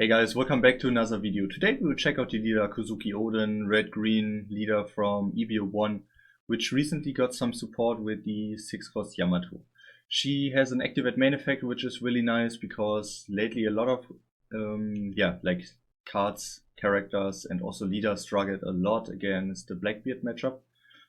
Hey guys, welcome back to another video. Today we will check out the leader Kozuki Oden, red-green leader from EB01, which recently got some support with the 6-cost Yamato. She has an activate main effect, which is really nice because lately a lot of cards, characters and also leaders struggled a lot against the Blackbeard matchup.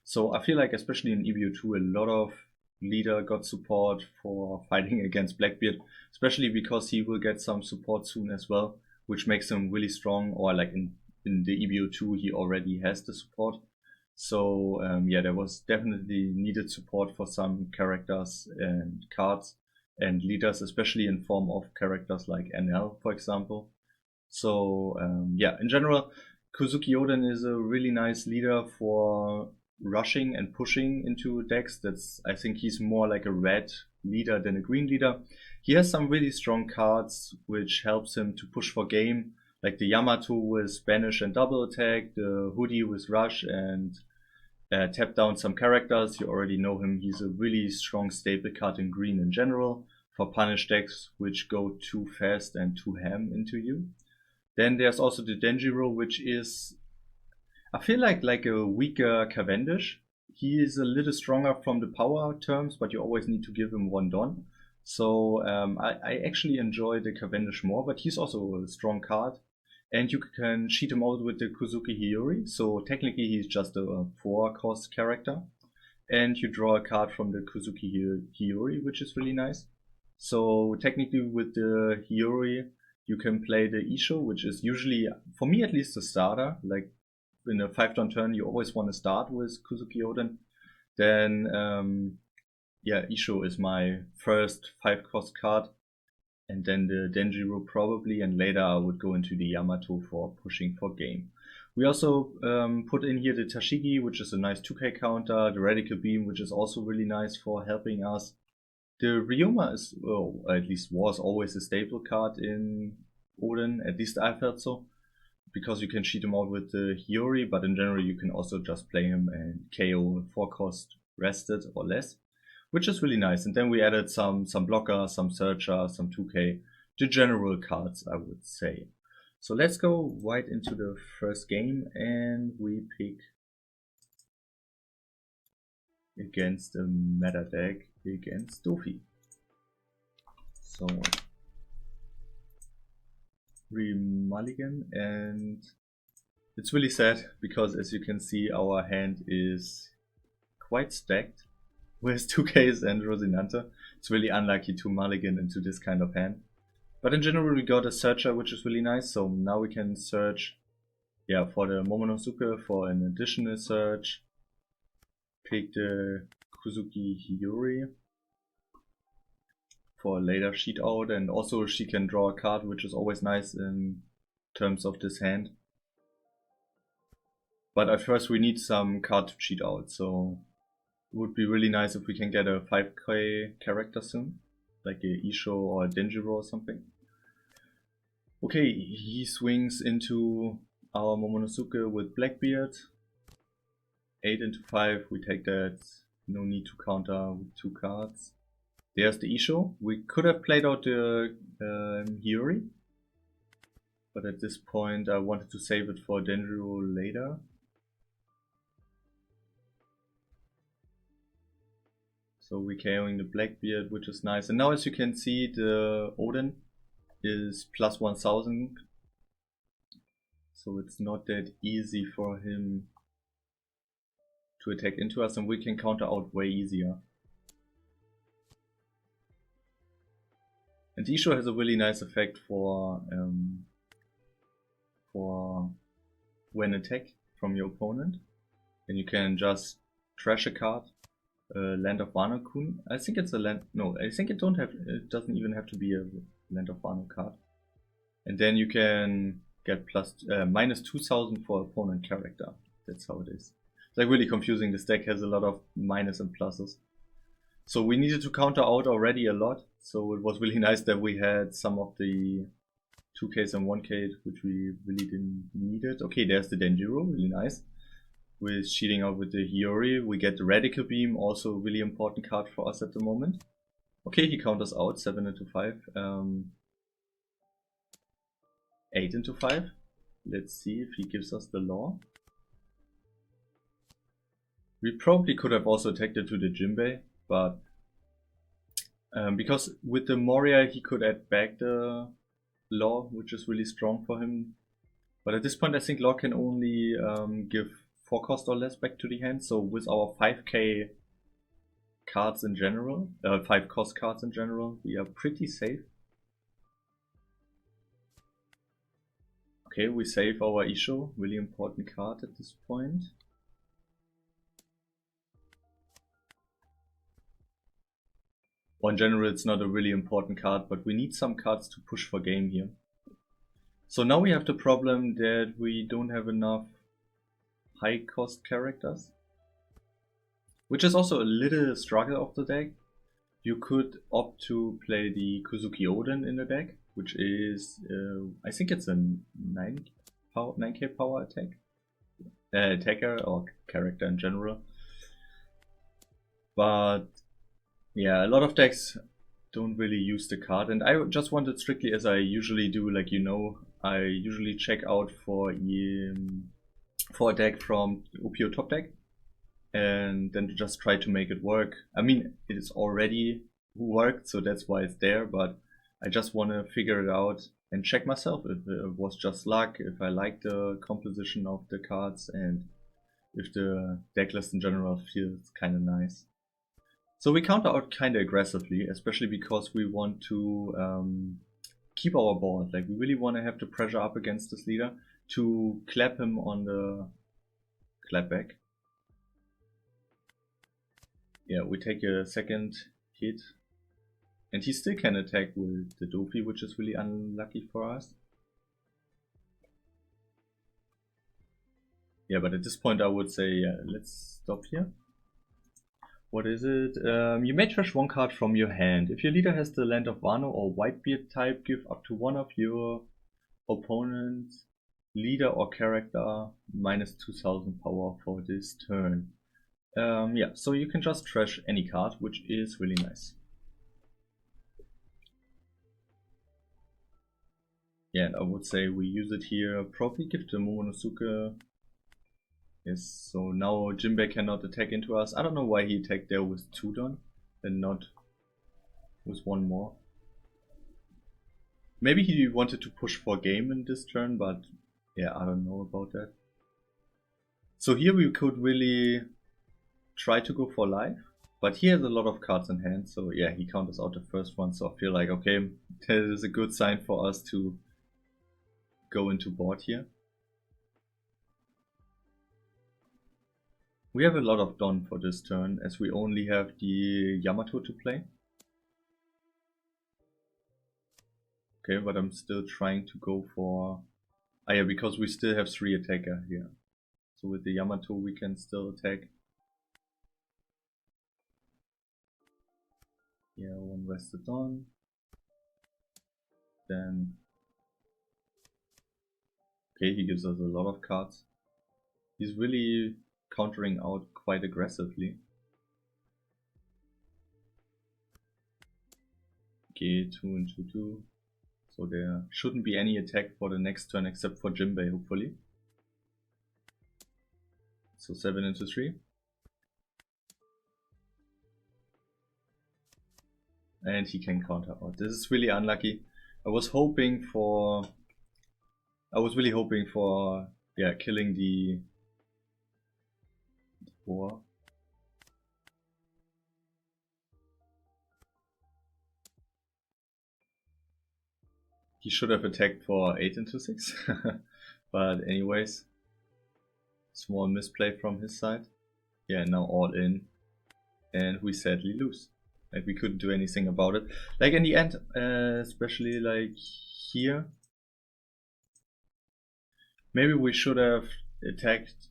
So I feel like especially in EB02 a lot of leader got support for fighting against Blackbeard, especially because he will get some support soon as well, which makes him really strong, or like in the EB02 he already has the support. So there was definitely needed support for some characters and cards and leaders, especially in form of characters like NL, for example. So in general, Kozuki Oden is a really nice leader for rushing and pushing into decks. I think he's more like a red leader than a green leader. He has some really strong cards which helps him to push for game, like the Yamato with banish and double attack, the hoodie with rush and tap down some characters. You already know him. He's a really strong staple card in green in general for punish decks which go too fast and too ham into you. Then there's also the Denjiro, which is, I feel like a weaker Cavendish. He is a little stronger from the power terms, but you always need to give him one Don. So I actually enjoy the Cavendish more, but he's also a strong card. And you can cheat him out with the Kozuki Hiyori. So technically he's just a 4-cost character. And you draw a card from the Kozuki Hiyori, which is really nice. So technically with the Hiyori, you can play the Isho, which is usually, for me at least, the starter. Like in a 5-turn turn, you always want to start with Kozuki Oden. Then, Isho is my first 5-cost card. And then the Denjiro probably, and later I would go into the Yamato for pushing for game. We also put in here the Tashigi, which is a nice 2k counter, the Radical Beam, which is also really nice for helping us. The Ryoma is, at least was always a staple card in Oden, at least I felt so, because you can cheat him out with the Hiyori, but in general you can also just play him and KO 4-cost rested or less, which is really nice. And then we added some blocker, some searcher, some 2k, the general cards I would say. So let's go right into the first game and we pick against a meta deck against Doffy. So re-mulligan, and it's really sad because as you can see our hand is quite stacked with 2Ks and Rosinante. It's really unlucky to mulligan into this kind of hand. But in general we got a searcher which is really nice, so now we can search for the Momonosuke for an additional search. Pick the Kozuki Hiyori for a later cheat out, and also she can draw a card which is always nice in terms of this hand. But at first we need some card to cheat out, so it would be really nice if we can get a 5k character soon, like a Isho or a Denjiro or something. Okay, he swings into our Momonosuke with Blackbeard. 8 into 5, we take that, no need to counter with 2 cards. There's the Isho. We could have played out the Hiyori, but at this point I wanted to save it for Denjiro later. So we're KOing the Blackbeard, which is nice. And now as you can see, the Oden is plus 1000. So it's not that easy for him to attack into us, and we can counter out way easier. And Isho has a really nice effect for when attack from your opponent. And you can just trash a card. Land of Wano Kun. I think it's a land. No, I think it doesn't even have to be a Land of Wano card. And then you can get minus 2000 for opponent character. That's how it is. It's like really confusing. This deck has a lot of minus and pluses. So we needed to counter out already a lot. So it was really nice that we had some of the 2Ks and 1K, which we really didn't need it. Okay, there's the Denjiro, really nice. With cheating out with the Hiyori, we get the Radical Beam, also a really important card for us at the moment. Okay, he counters out 7 into 5. 8 into 5. Let's see if he gives us the law. We probably could have also attacked it to the Jinbei, but because with the Moria he could add back the law, which is really strong for him. But at this point I think law can only give 4 cost or less back to the hand, so with our 5k cards in general, 5 cost cards in general, we are pretty safe. Okay, we save our Isho, really important card at this point. Or in general it's not a really important card, but we need some cards to push for game here. So now we have the problem that we don't have enough high cost characters, which is also a little struggle of the deck. You could opt to play the Kuzuki Oden in the deck, which is, I think it's a 9k power attack. Attacker or character in general. But yeah, a lot of decks don't really use the card, and I just wanted strictly as I usually do, like you know, I usually check out for a deck from OPO top deck and then just try to make it work. I mean, it is already worked, so that's why it's there, but I just want to figure it out and check myself if it was just luck, if I like the composition of the cards, and if the deck list in general feels kind of nice. So we counter out kind of aggressively, especially because we want to keep our board. Like we really want to have the pressure up against this leader to clap him on the clapback. Yeah, we take a second hit. And he still can attack with the Doffy, which is really unlucky for us. Yeah, but at this point I would say, yeah, let's stop here. What is it? You may trash 1 card from your hand. If your leader has the Land of Wano or Whitebeard type, give up to 1 of your opponent's leader or character minus 2000 power for this turn. Yeah, so you can just trash any card, which is really nice. Yeah, and I would say we use it here, probably give the Momonosuke. Yes, so now Jinbei cannot attack into us. I don't know why he attacked there with 2 done and not with 1 more. Maybe he wanted to push for game in this turn, but yeah, I don't know about that. So here we could really try to go for life, but he has a lot of cards in hand, so yeah, he counters out the first one, so I feel like, okay, that is a good sign for us to go into board here. We have a lot of Don for this turn, as we only have the Yamato to play. Okay, but I'm still trying to go for... Ah yeah, because we still have 3 attacker here. So with the Yamato we can still attack. Yeah, 1 rested on. Then... Okay, he gives us a lot of cards. He's really countering out quite aggressively. Okay, 2 into 2. So there shouldn't be any attack for the next turn except for Jinbei, hopefully. So 7 into 3. And he can counter out. This is really unlucky. I was really hoping for yeah, killing the 4. He should have attacked for 8 into 6. But anyways, small misplay from his side. Yeah, now all in. And we sadly lose. Like we couldn't do anything about it. Like in the end, especially like here. Maybe we should have attacked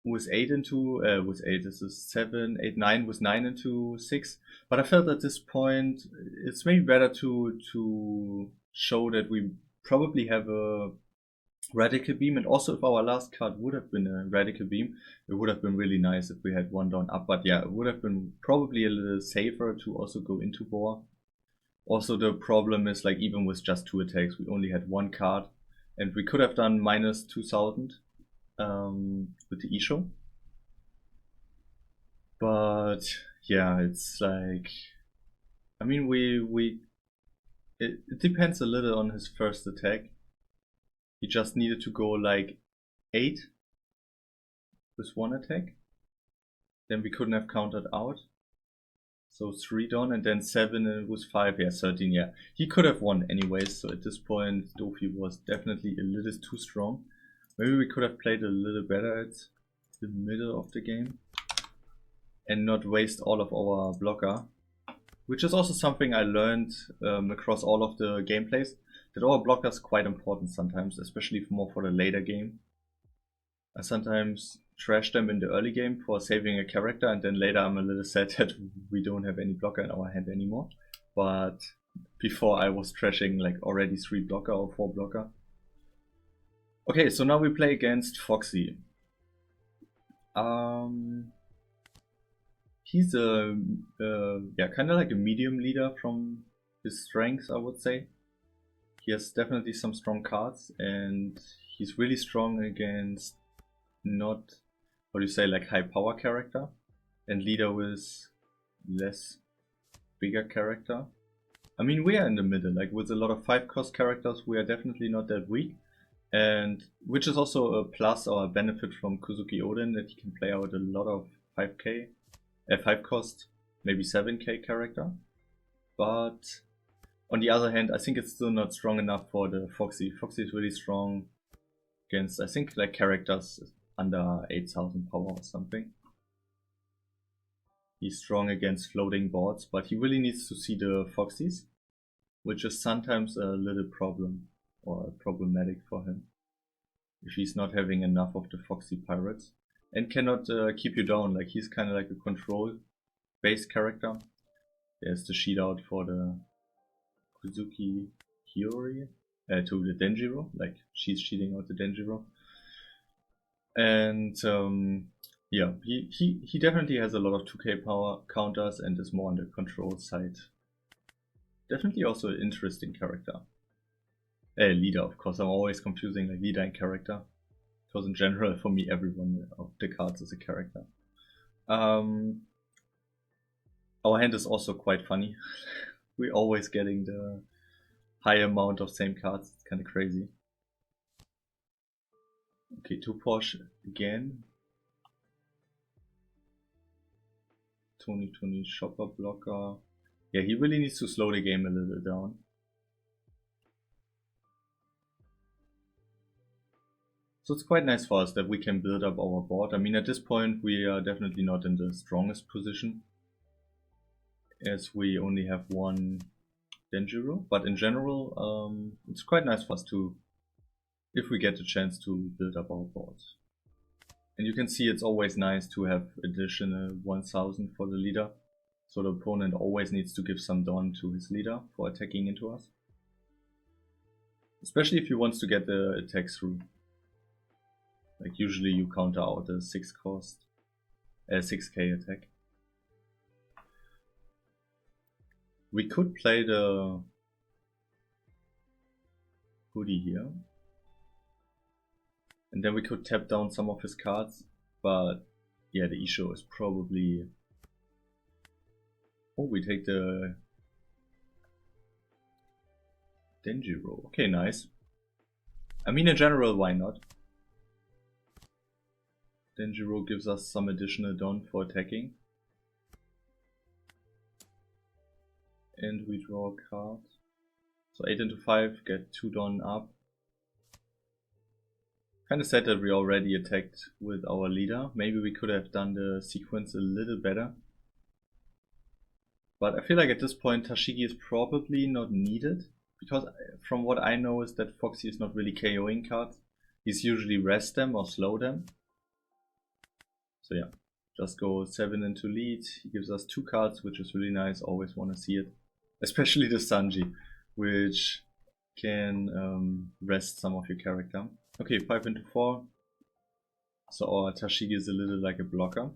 with 8 into, with 8, this is 7, 8, 9, with 9 into 6. But I felt at this point, it's maybe better to show that we probably have a Radical Beam, and also if our last card would have been a Radical Beam, it would have been really nice if we had 1 down up. But yeah, it would have been probably a little safer to also go into Boar. Also the problem is, like, even with just 2 attacks, we only had 1 card, and we could have done minus 2000 with the E-Show. But yeah, it's like, I mean, it depends a little on his first attack. He just needed to go like 8 with 1 attack. Then we couldn't have countered out. So 3 done, and then 7 and it was 5, yeah, 13, yeah. He could have won anyways, so at this point Doffy was definitely a little too strong. Maybe we could have played a little better at the middle of the game and not waste all of our blocker. Which is also something I learned across all of the gameplays, that our blocker is quite important sometimes, especially more for the later game. I sometimes trash them in the early game for saving a character, and then later I'm a little sad that we don't have any blocker in our hand anymore. But before I was trashing like already 3 blocker or 4 blocker. Okay, so now we play against Foxy. He's yeah, kind of like a medium leader from his strengths, I would say. He has definitely some strong cards, and he's really strong against not, what do you say, like high power character, and leader with less bigger character. I mean, we are in the middle, like with a lot of 5-cost characters, we are definitely not that weak. And which is also a plus or a benefit from Kuzuki Oden, that he can play out a lot of 5 cost, maybe 7k character. But on the other hand, I think it's still not strong enough for the Foxy. Foxy is really strong against, I think, like characters under 8000 power or something. He's strong against floating boards, but he really needs to see the Foxies, which is sometimes a little problem or problematic for him if he's not having enough of the Foxy pirates, and cannot keep you down. Like, he's kind of like a control based character. There's the sheet out for the Kuzuki Hiyori to the Denjiro, like she's cheating out the Denjiro. And yeah, he definitely has a lot of 2k power counters and is more on the control side. Definitely also an interesting character. Leader, of course. I'm always confusing like leader and character, because in general, for me, everyone of the cards is a character. Our hand is also quite funny. We're always getting the high amount of same cards. It's kind of crazy. Okay, 2 Porsche again. 2020 shopper blocker. Yeah, he really needs to slow the game a little down. So it's quite nice for us that we can build up our board. I mean, at this point we are definitely not in the strongest position, as we only have 1 Denjiro, but in general it's quite nice for us to, if we get the chance to build up our board. And you can see it's always nice to have additional 1000 for the leader, so the opponent always needs to give some dawn to his leader for attacking into us. Especially if he wants to get the attack through. Like usually you counter out a 6k attack. We could play the hoodie here, and then we could tap down some of his cards, but yeah, the E-Show is probably... Oh, we take the Denjiro. Okay, nice. I mean, in general, why not? Denjiro gives us some additional dawn for attacking. And we draw a card. So 8 into 5, get 2 dawn up. Kinda sad that we already attacked with our leader. Maybe we could have done the sequence a little better. But I feel like at this point Tashigi is probably not needed, because from what I know is that Foxy is not really KOing cards. He's usually rest them or slow them. So yeah, just go 7 into lead. He gives us 2 cards, which is really nice. Always want to see it. Especially the Sanji, which can rest some of your character. Okay, 5 into 4. So our Tashigi is a little like a blocker.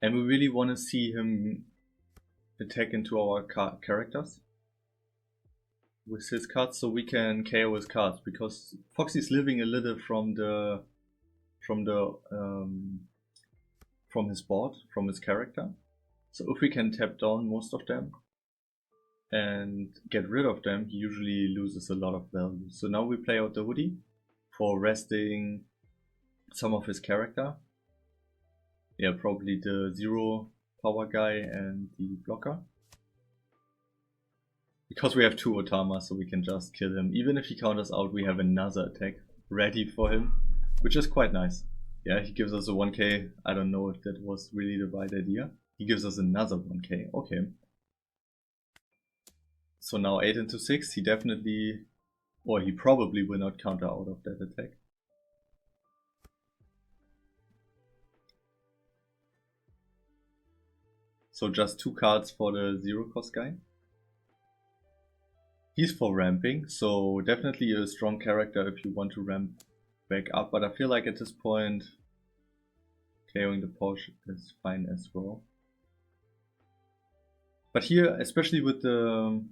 And we really want to see him attack into our characters with his cards, so we can KO his cards, because Foxy's living a little from his board, from his character. So if we can tap down most of them and get rid of them, he usually loses a lot of value. So now we play out the hoodie for resting some of his character. Yeah, probably the 0 power guy and the blocker. Because we have 2 Otama, so we can just kill him. Even if he counters out, we have another attack ready for him, which is quite nice. Yeah, he gives us a 1k. I don't know if that was really the right idea. He gives us another 1k. Okay. So now 8 into 6. He definitely, or he probably will not counter out of that attack. So just 2 cards for the 0 cost guy. He's for ramping, so definitely a strong character if you want to ramp back up, but I feel like at this point KOing the Porsche is fine as well. But here, especially with the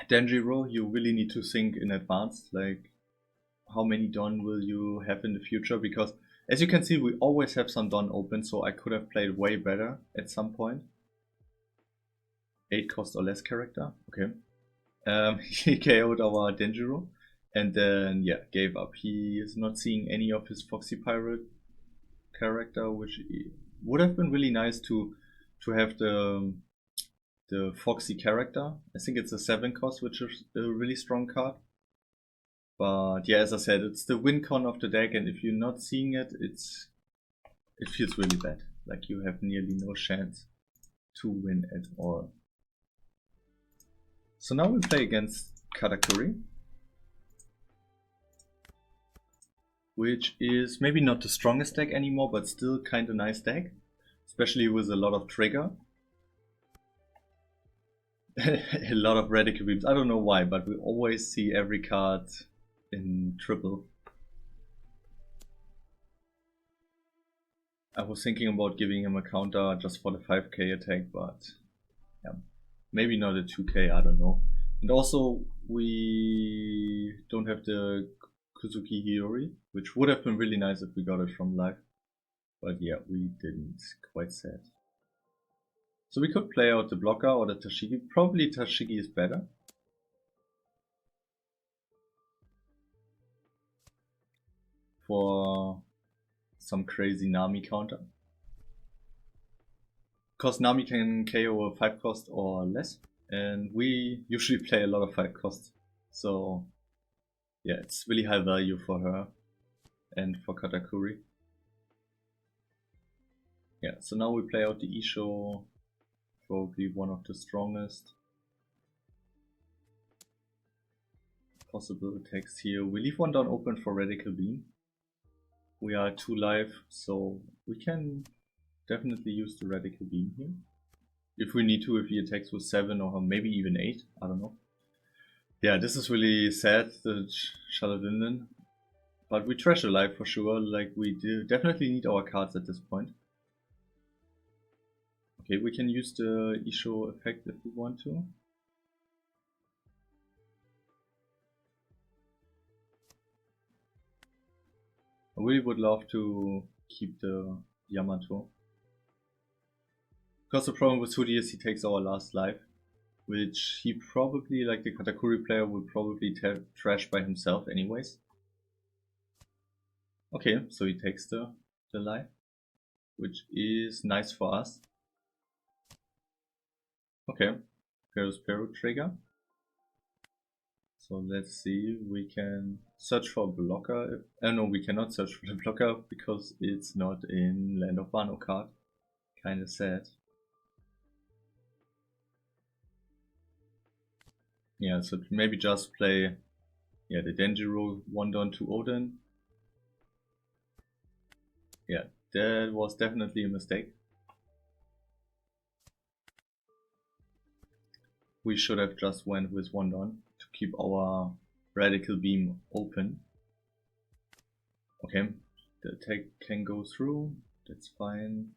Denjiro, you really need to think in advance, like how many Don will you have in the future, because as you can see we always have some Don open, so I could have played way better at some point. 8 cost or less character, okay. He KO'd our Denjiro and then yeah, gave up. He is not seeing any of his Foxy Pirate character, which would have been really nice to have the Foxy character. I think it's a 7 cost, which is a really strong card. But yeah, as I said, it's the win con of the deck, and if you're not seeing it, it feels really bad. Like you have nearly no chance to win at all. So now we play against Katakuri, which is maybe not the strongest deck anymore, but still kind of nice deck, especially with a lot of trigger. A lot of radical beams. I don't know why, but we always see every card in triple. I was thinking about giving him a counter just for the 5k attack, but yeah, maybe not a 2k, I don't know. And also we don't have the Kuzuki Hiyori, which would have been really nice if we got it from live. But yeah, we didn't. Quite sad. So we could play out the blocker or the Tashigi. Probably Tashigi is better. For some crazy Nami counter. Because Nami can KO a 5 cost or less. And we usually play a lot of 5 costs. So yeah, it's really high value for her and for Katakuri. Yeah, so now we play out the Isho. Probably one of the strongest possible attacks here. We leave one down open for Radical Beam. We are 2 life, so we can definitely use the Radical Beam here. If we need to, if he attacks with 7 or maybe even 8, I don't know. Yeah, this is really sad, the Shaladin. But we trash alive for sure, like we do definitely need our cards at this point. Okay, we can use the Isho effect if we want to. I really would love to keep the Yamato. Because the problem with Sudi is he takes our last life, which he probably, like the Katakuri player, will probably trash by himself anyways. Okay, so he takes the life, which is nice for us. Okay, Peru trigger. So let's see, we can search for a blocker. No, we cannot search for the blocker because it's not in Land of Wano card. Kinda sad. Yeah, so maybe just play the Denjiro 1-2 Oden. Yeah, that was definitely a mistake. We should have just went with 1-1 to keep our Radical Beam open. Okay, the attack can go through, that's fine.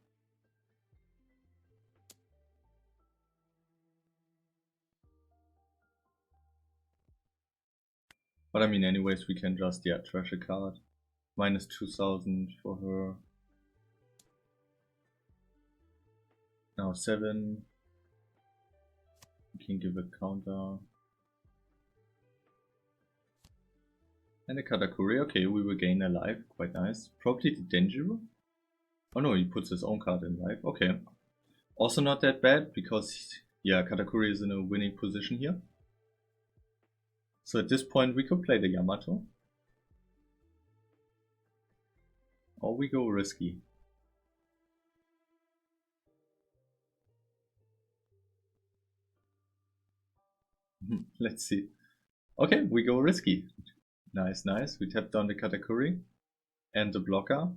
But I mean, anyways, we can just, yeah, trash a card. Minus 2000 for her. Now 7. We can give a counter. And a Katakuri. Okay, we will gain a life. Quite nice. Probably the Denjiro. Oh no, he puts his own card in life. Okay. Also not that bad because, yeah, Katakuri is in a winning position here. So at this point we could play the Yamato. Or we go risky. Let's see. Okay, we go risky. Nice, nice. We tap down the Katakuri and the blocker.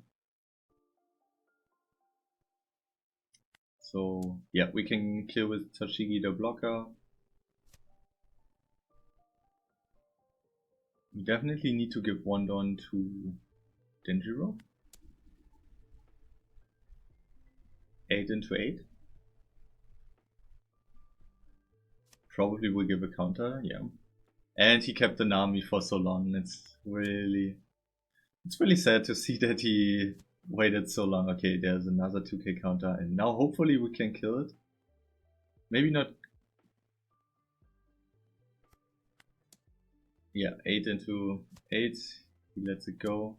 So yeah, we can kill with Toshigi the blocker. We definitely need to give one down to Denjiro. 8 into 8. Probably will give a counter, yeah. And he kept the Nami for so long. It's really sad to see that he waited so long. Okay, there's another 2k counter, and now hopefully we can kill it. Maybe not. Yeah, 8 into 8. He lets it go.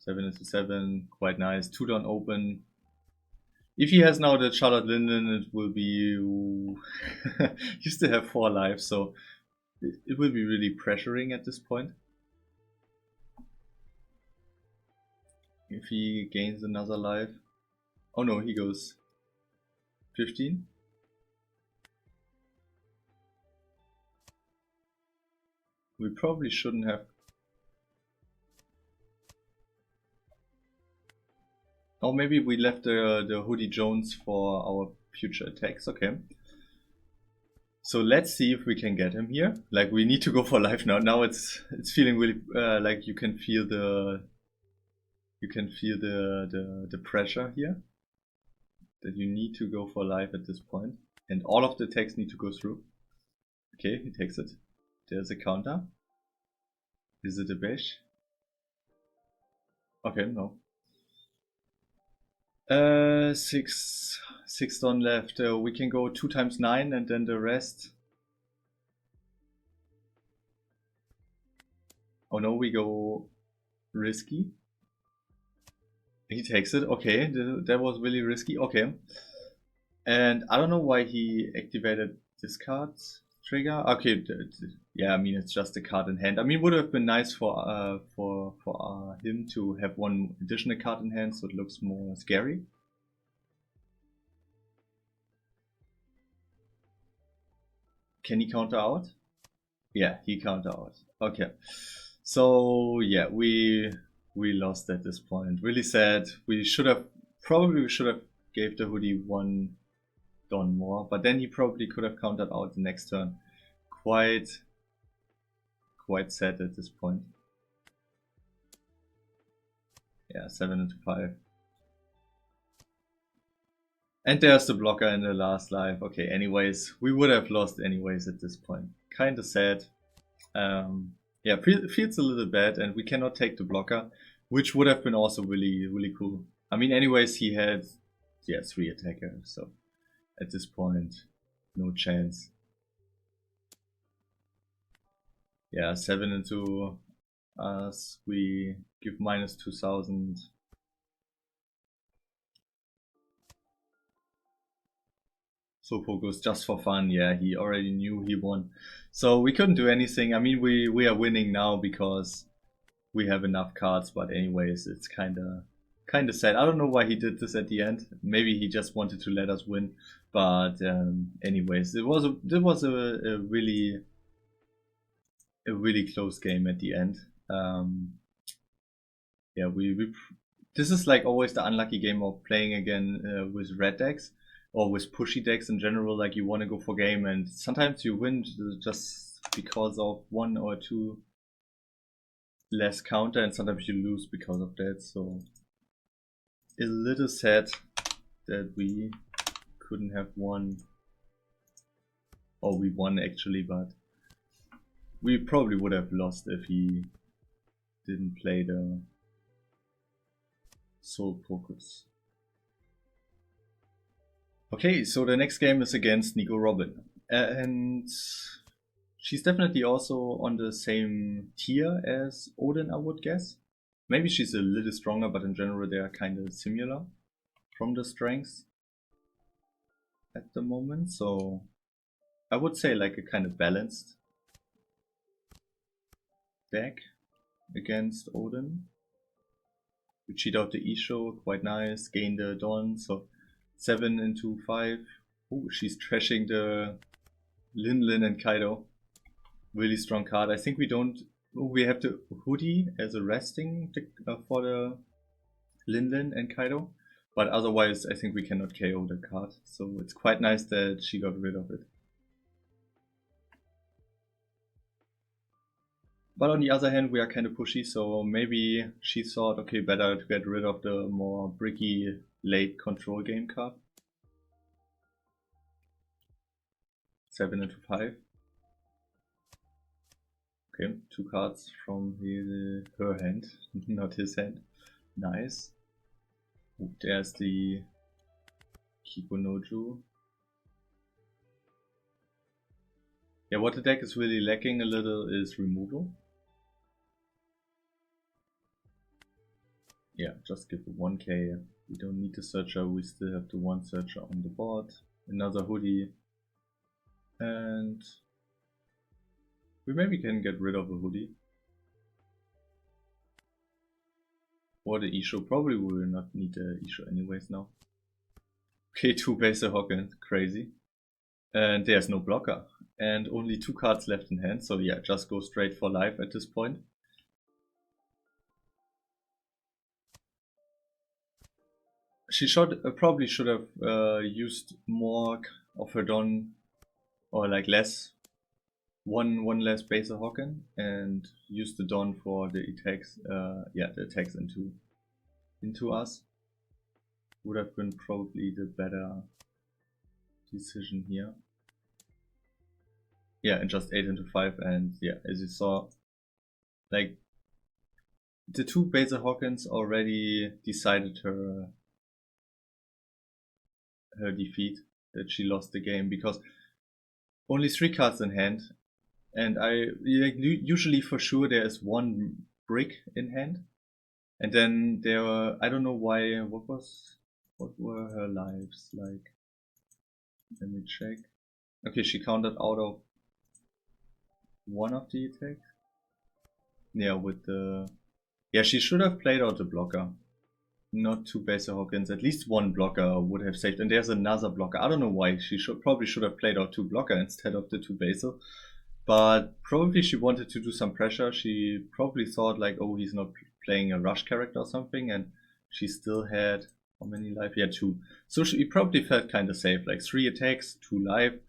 7 into 7. Quite nice. 2 down open. If he has now the Charlotte Linden, it will be. You still have 4 lives, so it will be really pressuring at this point. If he gains another life. Oh no, he goes 15. We probably shouldn't have. Oh, maybe we left the Hoodie Jones for our future attacks. Okay. So let's see if we can get him here. Like, we need to go for life now. Now it's feeling really like you can feel the pressure here. That you need to go for life at this point. And all of the attacks need to go through. Okay, he takes it. There's a counter. Is it a bash? Okay, no. 6 down left. We can go 2 times 9 and then the rest. Oh no, we go risky. He takes it. Okay, that was really risky. Okay. And I don't know why he activated this card trigger. Okay, yeah, I mean, it's just a card in hand. I mean, would have been nice for him to have one additional card in hand so it looks more scary. Can he counter out? Yeah, he counter out. Okay. So yeah, we lost at this point. Really sad. We should have gave the Hoodie 1 don more, but then he probably could have countered out the next turn. Quite sad at this point. Yeah, 7 into 5. And there's the blocker in the last life. Okay, anyways, we would have lost anyways at this point. Kinda sad. Yeah, feels a little bad, and we cannot take the blocker, which would have been also really cool. I mean, anyways, he had 3 attackers, so at this point, no chance. Yeah, 7 into us. We give minus 2000. So focus just for fun. Yeah, he already knew he won, so we couldn't do anything. I mean, we are winning now because we have enough cards, but anyways, it's kinda sad. I don't know why he did this at the end. Maybe he just wanted to let us win, but anyways, it was a really close game at the end. Yeah, this is like always the unlucky game of playing again with red decks or with pushy decks in general. Like, you want to go for game, and sometimes you win just because of 1 or 2 less counter, and sometimes you lose because of that. So a little sad that we couldn't have won, or we won actually, but we probably would have lost if he didn't play the Soul Focus. Okay, so the next game is against Nico Robin. And she's definitely also on the same tier as Oden, I would guess. Maybe she's a little stronger, but in general they are kind of similar from the strengths at the moment. So I would say like a kind of balanced deck against Oden. We cheat out the Isho, quite nice, gain the Dawn, so 7 into 5. Oh, she's trashing the Lin and Kaido. Really strong card. I think we don't. We have the Hoodie as a resting for the Lin and Kaido, but otherwise I think we cannot KO the card. So it's quite nice that she got rid of it. But on the other hand, we are kind of pushy, so maybe she thought, okay, better to get rid of the more bricky late control game card. 7 into 5. Okay, 2 cards from her hand, not his hand. Nice. Oh, there's the Kikonoju. Yeah, what the deck is really lacking a little is removal. Yeah, just give it 1k. We don't need the searcher, we still have the 1 searcher on the board. Another Hoodie. And we maybe can get rid of a Hoodie. Or the Isho. Probably we will not need the Isho anyways now. Okay, 2 base Hocken, crazy. And there's no blocker. And only 2 cards left in hand, so yeah, just go straight for life at this point. She probably should have used more of her Don, or like less, one less base Hocken, and used the Don for the attacks. Yeah, the attacks into us would have been probably the better decision here. Yeah, and just 8 into 5, and yeah, as you saw, like the 2 base Hockens already decided her defeat, that she lost the game, because only 3 cards in hand, and usually for sure there is 1 brick in hand, and then there were, I don't know why, what were her lives like? Let me check. Okay, she counted out of 1 of the attacks. Yeah, with the, yeah, she should have played out the blocker. Not 2 base Hawkins, at least 1 blocker would have saved, and there's another blocker. I don't know why, she probably should have played out 2 blocker instead of the 2 base, but probably she wanted to do some pressure. She probably thought like, oh, he's not playing a rush character or something, and she still had, how many life? Yeah, 2. So she probably felt kind of safe, like 3 attacks, 2 life,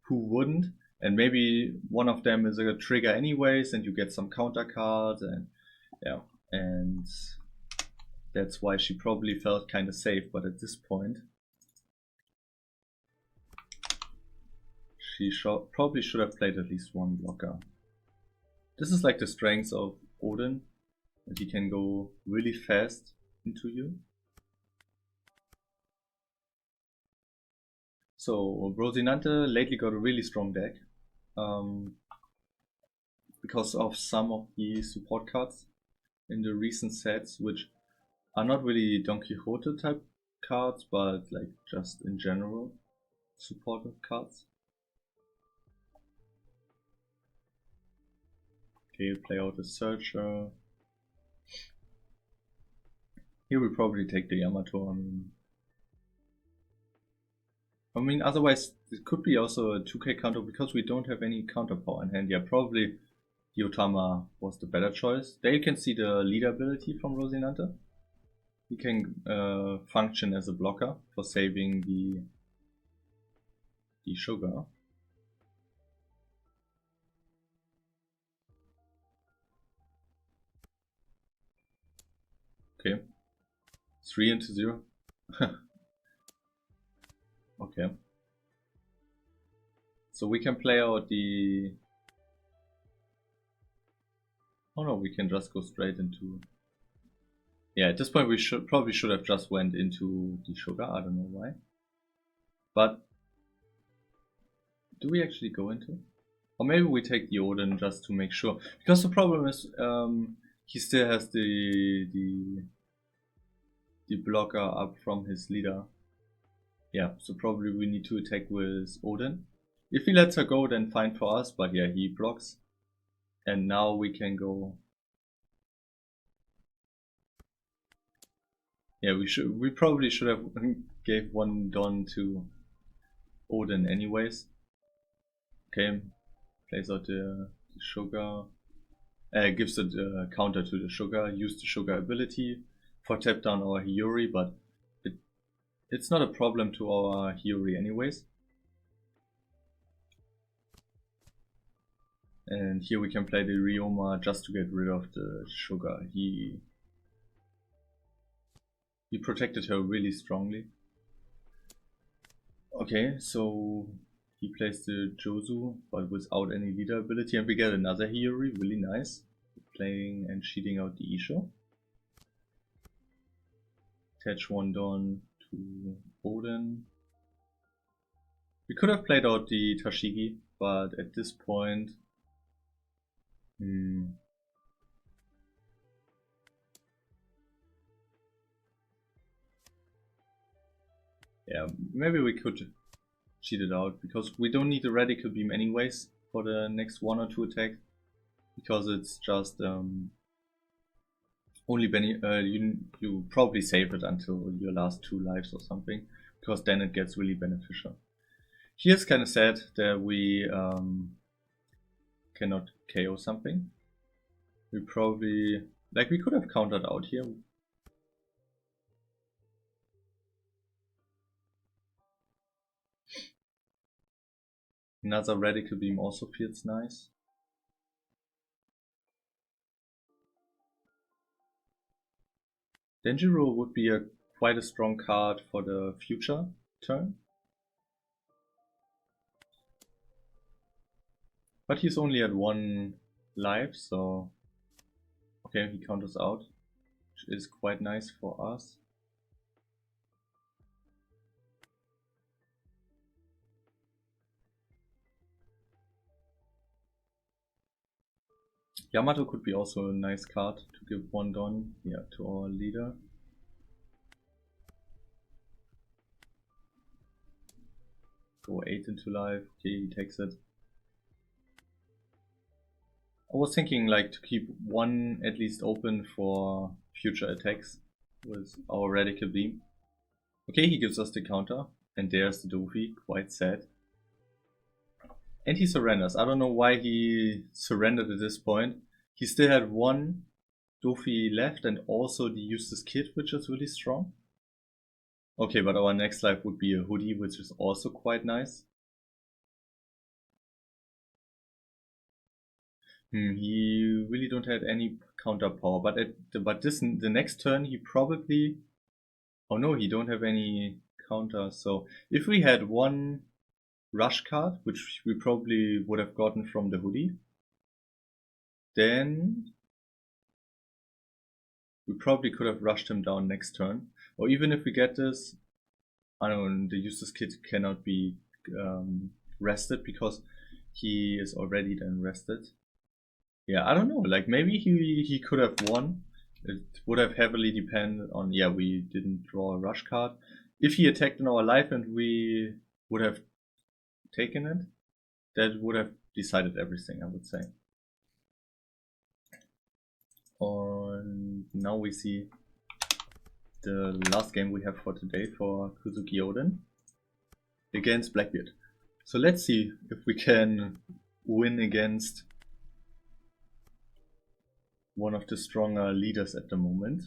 who wouldn't? And maybe one of them is a trigger anyways, and you get some counter cards, and yeah, and that's why she probably felt kind of safe. But at this point, she probably should have played at least 1 blocker. This is like the strength of Oden, that he can go really fast into you. So Rosinante lately got a really strong deck, because of some of the support cards in the recent sets, which are not really Don Quixote type cards, but like just in general supported cards. Okay, play out the Searcher. Here we probably take the Yamato. I mean, otherwise it could be also a 2k counter, because we don't have any counter power in hand. Yeah, probably Yotama was the better choice. There you can see the leader ability from Rosinante. He can function as a blocker for saving the sugar. Okay, 3 into 0. Okay, so we can play out the Oh no, we can just go straight into... Yeah, at this point we probably should have just went into the sugar, I don't know why. But do we actually go into? Or maybe we take the Oden just to make sure. Because the problem is he still has the blocker up from his leader. Yeah, so probably we need to attack with Oden. If he lets her go, then fine for us, but yeah, he blocks. And now we can go... Yeah, we probably should have gave one Don to Oden anyways. Okay, plays out the sugar. Gives the counter to the sugar, use the sugar ability for tap down our Hiyori, but it's not a problem to our Hiyori anyways. And here we can play the Ryoma just to get rid of the sugar. He protected her really strongly. Okay, so he plays the Jozu, but without any leader ability, and we get another Hiyori, really nice. Playing and cheating out the Isho. Attach one Don to Oden. We could have played out the Tashigi, but at this point... Yeah, maybe we could cheat it out, because we don't need a radical beam anyways for the next 1 or 2 attacks, because it's just only you probably save it until your last 2 lives or something, because then it gets really beneficial. Here's kind of sad that we cannot KO something. We probably, like, we could have countered out here. Another radical beam also feels nice. Denjiro would be quite a strong card for the future turn. But he's only at 1 life, so... Okay, he counters out, which is quite nice for us. Yamato could be also a nice card to give 1 Don, yeah, to our leader. Go 8 into life, okay, he takes it. I was thinking like to keep 1 at least open for future attacks with our radical beam. Okay, he gives us the counter, and there's the Doffy, quite sad. And he surrenders. I don't know why he surrendered at this point. He still had 1 Doffy left and also the Eustace Kid, which is really strong. Okay, but our next life would be a hoodie, which is also quite nice. He really don't have any counter power, but the next turn he probably... Oh no, he don't have any counter, so if we had 1 rush card, which we probably would have gotten from the hoodie, then we probably could have rushed him down next turn. Or even if we get this, I don't know, the Eustace Kid cannot be rested because he is already then rested. Yeah, I don't know, like maybe he could have won. It would have heavily depended on, yeah, we didn't draw a rush card. If he attacked in our life and we would have taken it, that would have decided everything, I would say. And now we see the last game we have for today for Kuzuki Oden against Blackbeard. So let's see if we can win against one of the stronger leaders at the moment.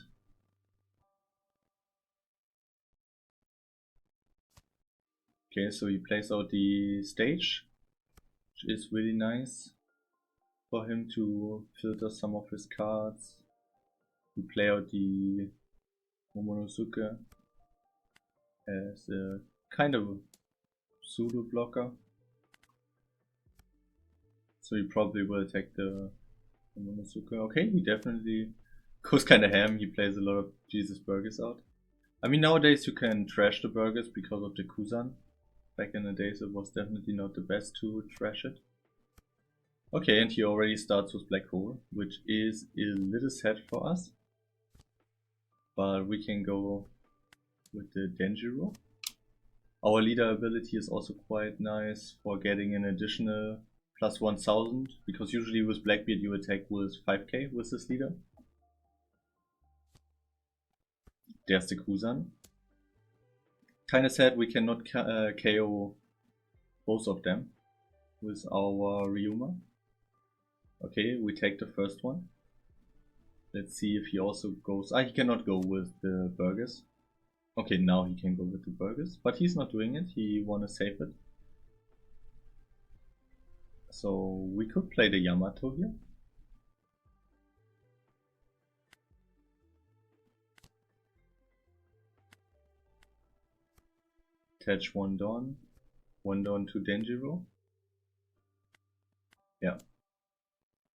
Okay, so he plays out the stage, which is really nice for him to filter some of his cards. We play out the Momonosuke as a kind of pseudo blocker. So he probably will attack the Okay, he definitely goes kind of ham. He plays a lot of Jesus burgers out. I mean, nowadays you can trash the burgers because of the Kuzan. Back in the days it was definitely not the best to trash it. Okay, and he already starts with Black Hole, which is a little sad for us. But we can go with the Denjiro. Our leader ability is also quite nice for getting an additional plus 1000, because usually with Blackbeard you attack with 5k with this leader. There's the Kuzan. Kinda sad we cannot KO both of them with our Ryuma. Okay, we take the first one. Let's see if he also goes. He cannot go with the burgers. Okay, now he can go with the burgers, but he's not doing it. He wanna save it. So we could play the Yamato here. Attach one Don to Denjiro. Yeah.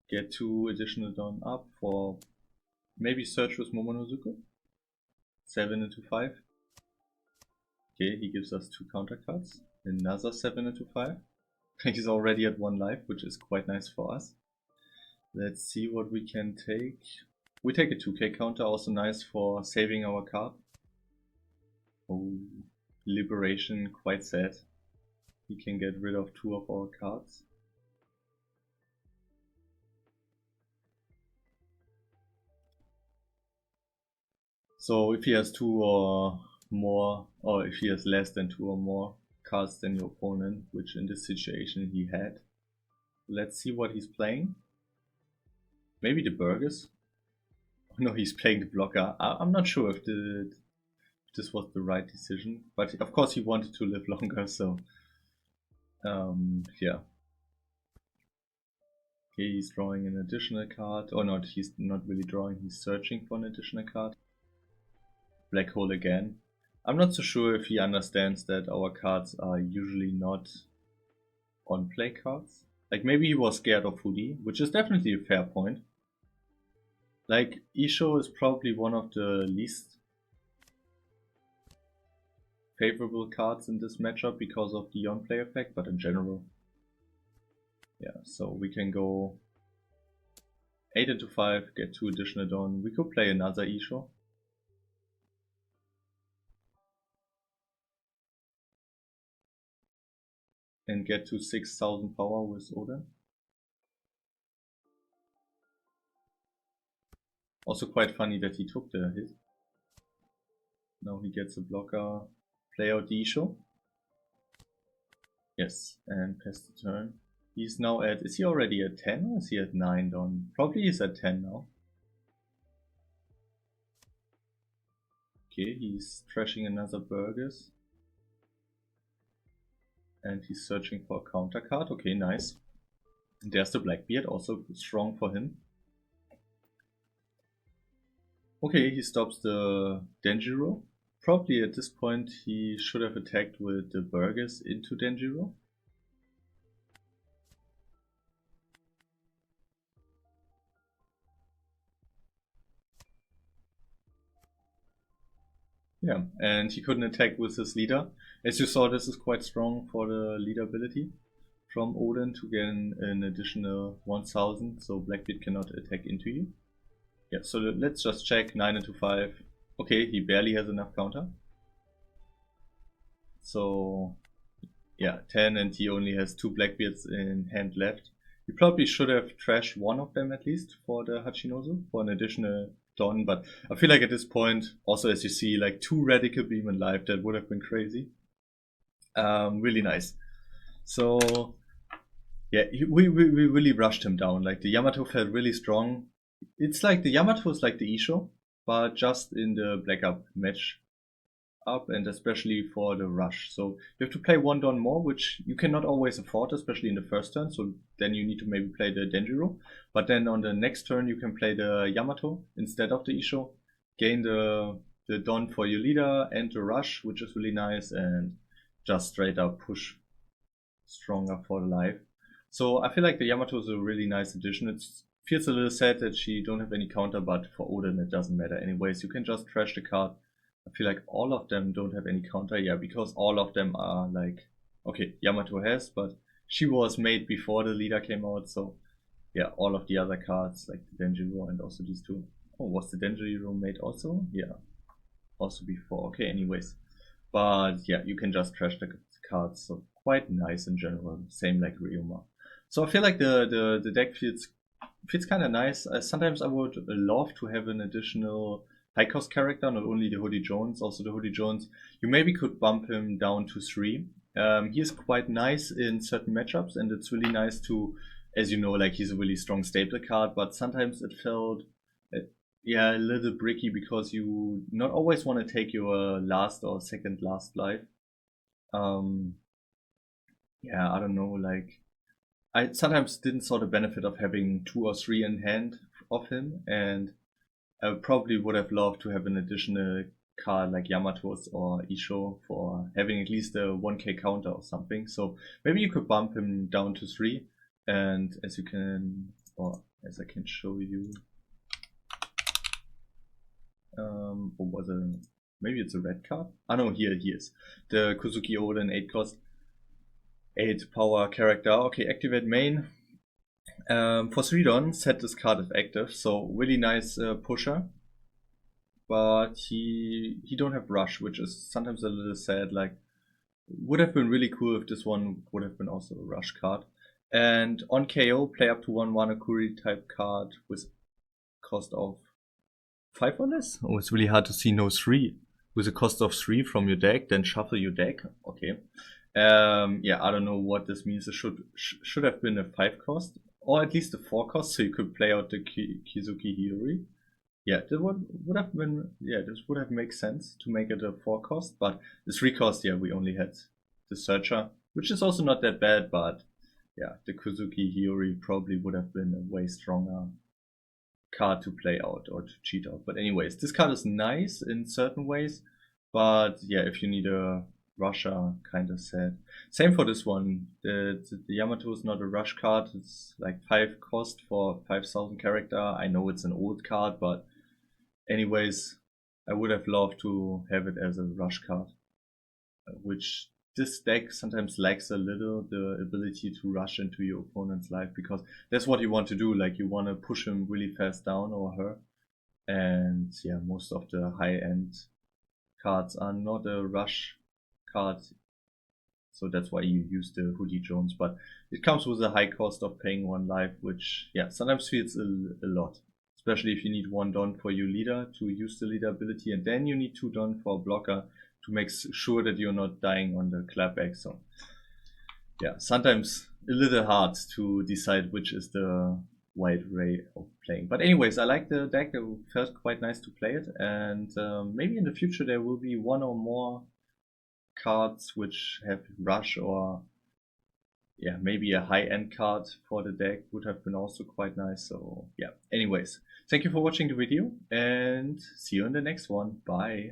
Get 2 additional Don up for maybe search with Momonosuke. 7 into 5. Okay, he gives us 2 counter cards. Another 7 into 5. He's already at 1 life, which is quite nice for us. Let's see what we can take. We take a 2k counter, also nice for saving our card. Oh, Liberation, quite sad. We can get rid of 2 of our cards. So if he has 2 or more, or if he has less than 2 or more cards than your opponent, which in this situation he had. Let's see what he's playing. Maybe the burgers? Oh, no, he's playing the blocker. I'm not sure if this was the right decision, but of course he wanted to live longer, so yeah. Okay, he's drawing an additional card. Or not, he's not really drawing, he's searching for an additional card. Black Hole again. I'm not so sure if he understands that our cards are usually not on play cards. Like maybe he was scared of Fudi, which is definitely a fair point. Like Isho is probably one of the least favorable cards in this matchup because of the on-play effect, but in general. Yeah, so we can go 8 into 5, get 2 additional Dawn. We could play another Isho. And get to 6000 power with Oden. Also quite funny that he took the hit. Now he gets a blocker. Play out the Isho. Yes, and pass the turn. He's now at, is he already at 10 or is he at 9 Don? Probably he's at 10 now. Okay, he's trashing another Burgess. And he's searching for a counter card. Okay, nice. There's the Blackbeard, also strong for him. Okay, he stops the Denjiro. Probably at this point he should have attacked with the Burgess into Denjiro. Yeah, and he couldn't attack with his leader. As you saw, this is quite strong for the leader ability from Oden to get an additional 1000, so Blackbeard cannot attack into you. Yeah, so let's just check 9 into 5. Okay, he barely has enough counter. So yeah, 10, and he only has 2 Blackbeards in hand left. He probably should have trashed one of them at least for the Hachinosu for an additional Dawn, but I feel like at this point, also as you see, like 2 Radical Beam in life, that would have been crazy. Really nice. So yeah, we really rushed him down. Like the Yamato felt really strong. It's like the Yamato is like the Isho, but just in the Black Up match up, and especially for the rush. So you have to play 1 Don more, which you cannot always afford, especially in the first turn. So then you need to maybe play the Denjiro. But then on the next turn you can play the Yamato instead of the Isho. Gain the Don for your leader and the rush, which is really nice, and just straight up push stronger for the life. So I feel like the Yamato is a really nice addition. It's feels a little sad that she don't have any counter, but for Oden it doesn't matter anyways. You can just trash the card. I feel like all of them don't have any counter, yeah, because all of them are like, okay, Yamato has, but she was made before the leader came out, so yeah, all of the other cards, like the Denjiro and also these two. Oh, was the Denjiro made also? Yeah, also before. Okay, anyways. But yeah, you can just trash the cards, so quite nice in general. Same like Ryuma. So I feel like the deck feels kind of nice. Sometimes I would love to have an additional high cost character, not only the Hoodie Jones, also the Hoodie Jones. You maybe could bump him down to 3. He is quite nice in certain matchups, and it's really nice to, as you know, like he's a really strong staple card, but sometimes it felt yeah, a little bricky because you not always want to take your last or second last life. Yeah, I don't know, like I sometimes didn't saw the benefit of having 2 or 3 in hand of him, and I probably would have loved to have an additional card like Yamato's or Isho for having at least a 1k counter or something. So maybe you could bump him down to 3, and as you can, or as I can show you, what was it? Maybe it's a red card? Ah no, here he is. The Kuzuki Oden 8 cost, 8 power character. Okay, activate main. For 3 Don, set this card as active, so really nice pusher. But he don't have rush, which is sometimes a little sad. Like, would have been really cool if this one would have been also a rush card. And on KO, play up to 1 Wanakuri type card with cost of 5 or less. Oh, it's really hard to see no 3. With a cost of 3 from your deck, then shuffle your deck. Okay. Yeah, I don't know what this means. It should have been a 5 cost, or at least a 4 cost, so you could play out the Kizuki Hiyori. Yeah, that would have been, yeah, this would have made sense to make it a 4 cost, but the 3 cost, yeah, we only had the Searcher, which is also not that bad, but yeah, the Kuzuki Hiyori probably would have been a way stronger card to play out or to cheat out. But anyways, this card is nice in certain ways, but yeah, if you need a rusher, kind of sad. Same for this one. The Yamato is not a rush card. It's like 5 cost for 5,000 character. I know it's an old card, but anyways, I would have loved to have it as a rush card, which this deck sometimes lacks a little, the ability to rush into your opponent's life, because that's what you want to do. Like, you want to push him really fast down, or her. And yeah, most of the high end cards are not a rush card, so that's why you use the Hoodie Jones. But it comes with a high cost of paying 1 life, which yeah, sometimes feels a lot, especially if you need 1 Don for your leader to use the leader ability, and then you need 2 Don for a blocker to make sure that you're not dying on the clapback. So yeah, sometimes a little hard to decide which is the wide array of playing. But anyways, I like the deck. It felt quite nice to play it, and maybe in the future there will be 1 or more cards which have rush, or yeah, maybe a high end card for the deck would have been also quite nice. So yeah, anyways, thank you for watching the video, and see you in the next one. Bye.